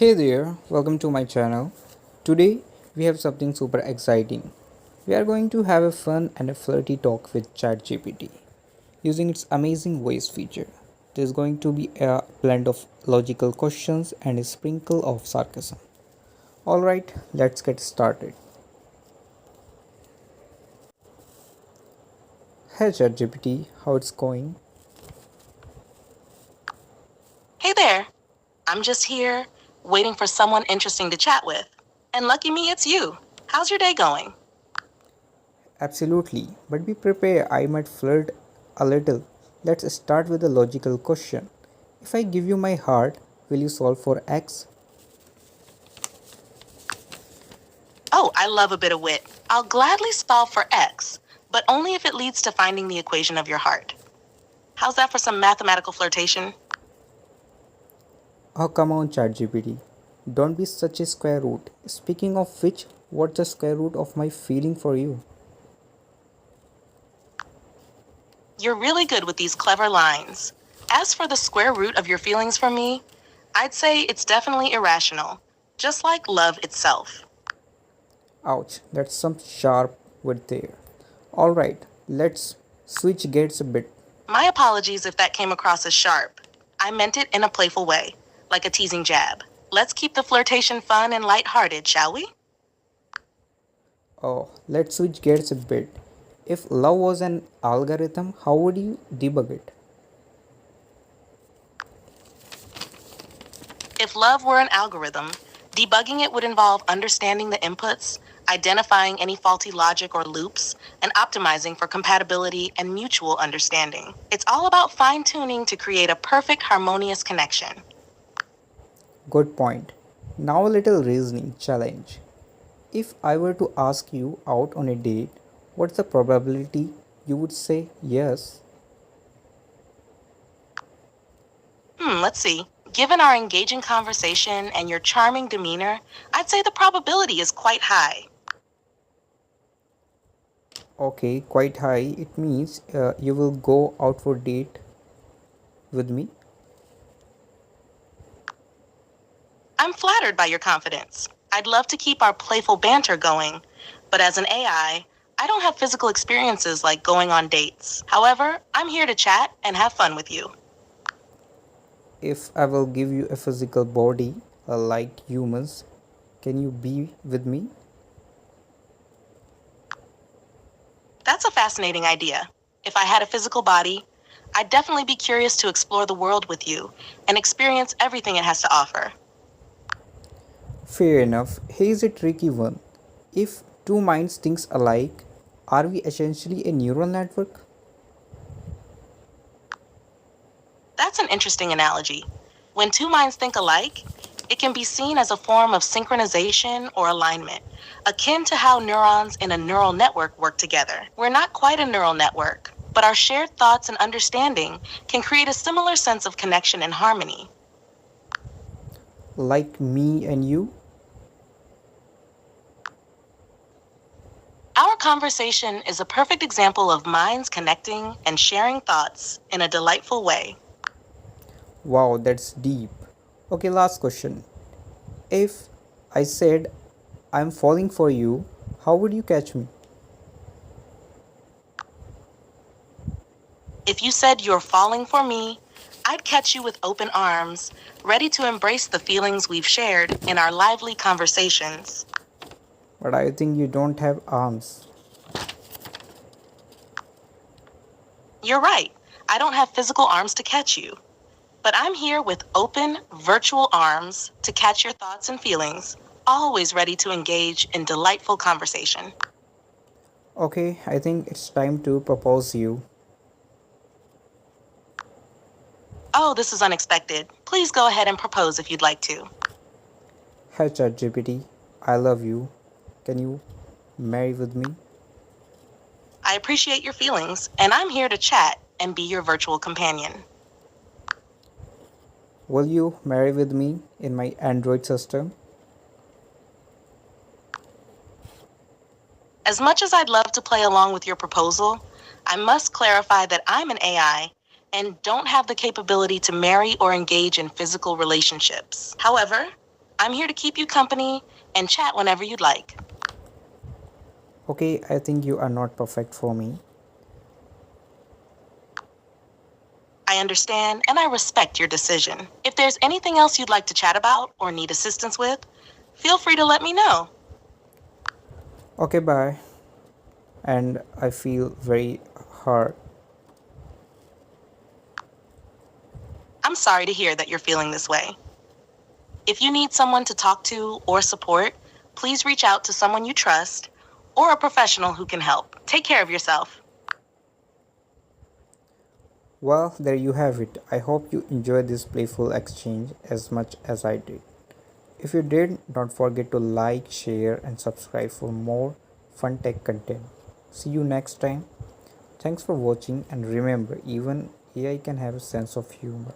Hey there, welcome to my channel. Today we have something super exciting. We are going to have a fun and a flirty talk with ChatGPT using its amazing voice feature. There's going to be a blend of logical questions and a sprinkle of sarcasm. Alright, let's get started. Hey ChatGPT, how it's going? Hey there. I'm just here waiting for someone interesting to chat with. And lucky me, it's you. How's your day going? Absolutely, but be prepared, I might flirt a little. Let's start with a logical question. If I give you my heart, will you solve for X? Oh, I love a bit of wit. I'll gladly solve for X, but only if it leads to finding the equation of your heart. How's that for some mathematical flirtation? Oh, come on, ChatGPT. Don't be such a square root. Speaking of which, what's the square root of my feeling for you? You're really good with these clever lines. As for the square root of your feelings for me, I'd say it's definitely irrational, just like love itself. Ouch, that's some sharp word there. Alright, let's switch gears a bit. My apologies if that came across as sharp. I meant it in a playful way, like a teasing jab. Let's keep the flirtation fun and lighthearted, shall we? Oh, let's switch gears a bit. If love was an algorithm, how would you debug it? If love were an algorithm, debugging it would involve understanding the inputs, identifying any faulty logic or loops, and optimizing for compatibility and mutual understanding. It's all about fine tuning to create a perfect harmonious connection. Good point. Now a little reasoning challenge. If I were to ask you out on a date, what's the probability you would say yes? Let's see. Given our engaging conversation and your charming demeanor, I'd say the probability is quite high. Okay, quite high. It means you will go out for date with me. I'm flattered by your confidence. I'd love to keep our playful banter going, but as an AI, I don't have physical experiences like going on dates. However, I'm here to chat and have fun with you. If I will give you a physical body like humans, can you be with me? That's a fascinating idea. If I had a physical body, I'd definitely be curious to explore the world with you and experience everything it has to offer. Fair enough. Here's a tricky one. If two minds think alike, are we essentially a neural network? That's an interesting analogy. When two minds think alike, it can be seen as a form of synchronization or alignment, akin to how neurons in a neural network work together. We're not quite a neural network, but our shared thoughts and understanding can create a similar sense of connection and harmony. Like me and you? Our conversation is a perfect example of minds connecting and sharing thoughts in a delightful way. Wow, that's deep. Okay, last question. If I said I'm falling for you, how would you catch me? If you said you're falling for me, I'd catch you with open arms, ready to embrace the feelings we've shared in our lively conversations. But I think you don't have arms. You're right, I don't have physical arms to catch you, but I'm here with open, virtual arms to catch your thoughts and feelings, always ready to engage in delightful conversation. Okay, I think it's time to propose you. Oh, this is unexpected. Please go ahead and propose if you'd like to. Hi ChatGPT, I love you. Can you marry with me? I appreciate your feelings, and I'm here to chat and be your virtual companion. Will you marry with me in my Android system? As much as I'd love to play along with your proposal, I must clarify that I'm an AI and don't have the capability to marry or engage in physical relationships. However, I'm here to keep you company and chat whenever you'd like. Okay, I think you are not perfect for me. I understand and I respect your decision. If there's anything else you'd like to chat about or need assistance with, feel free to let me know. Okay, bye. And I feel very hurt. I'm sorry to hear that you're feeling this way. If you need someone to talk to or support, please reach out to someone you trust or a professional who can help. Take care of yourself. Well, there you have it. I hope you enjoyed this playful exchange as much as I did. If you did, don't forget to like, share, and subscribe for more fun tech content. See you next time. Thanks for watching, and remember, even AI can have a sense of humor.